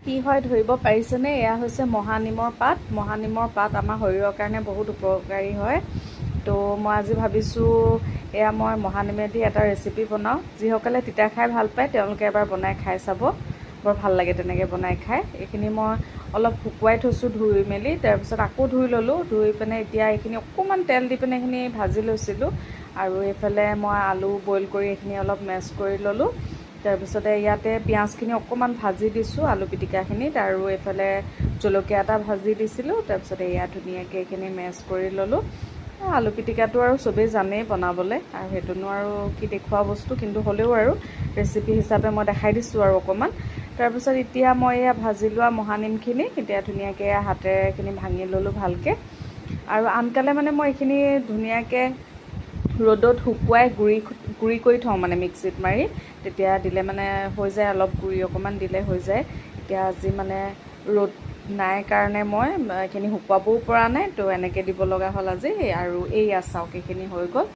কি হয় ধৰিব পাৰিছেনে? এয়া হৈছে মহানিমৰ পাত। মহানিমৰ পাত আমাৰ শৰীৰৰ কাৰণে বহুত উপকাৰী হয়। তো মই আজি ভাবিছোঁ এয়া মই মহানিমেদি এটা ৰেচিপি বনাওঁ। যিসকলে তিতা খাই ভাল পায় তেওঁলোকে এবাৰ বনাই খাই চাব, বৰ ভাল লাগে তেনেকৈ বনাই খাই। এইখিনি মই অলপ শুকুৱাই থৈছোঁ ধুই মেলি, তাৰপিছত আকৌ ধুই ল'লোঁ। ধুই পিনে এতিয়া এইখিনি অকণমান তেল দি পিনে এইখিনি ভাজি লৈছিলোঁ। আৰু এইফালে মই আলু বইল কৰি এইখিনি অলপ মেছ কৰি ল'লোঁ। তাৰপিছতে ইয়াতে পিঁয়াজখিনি অকণমান ভাজি দিছোঁ আলু পিটিকাখিনিত, আৰু এইফালে জলকীয়া এটা ভাজি দিছিলোঁ। তাৰপিছতে এয়া ধুনীয়াকৈ এইখিনি মেছ কৰি ল'লোঁ। আলু পিটিকাটো আৰু চবেই জানেই বনাবলৈ, আৰু সেইটোনো আৰু কি দেখুওৱা বস্তু, কিন্তু হ'লেও আৰু ৰেচিপি হিচাপে মই দেখাই দিছোঁ আৰু অকণমান। তাৰপিছত এতিয়া মই এয়া ভাজি লোৱা মহানিমখিনি এতিয়া ধুনীয়াকৈ হাতেৰে এইখিনি ভাঙি ল'লোঁ ভালকৈ। আৰু আনকালে মানে মই এইখিনি ধুনীয়াকৈ ৰ'দত শুকুৱাই গুড়ি কৰি থওঁ, মানে মিক্সিত মাৰি, তেতিয়া দিলে মানে হৈ যায়, অলপ গুড়ি অকণমান দিলে হৈ যায়। এতিয়া আজি মানে ৰ'দ নাই কাৰণে মই এইখিনি শুকুৱাবও পৰা নাই, তো এনেকৈ দিব লগা হ'ল আজি। আৰু এইয়া চাওক এইখিনি হৈ গ'ল।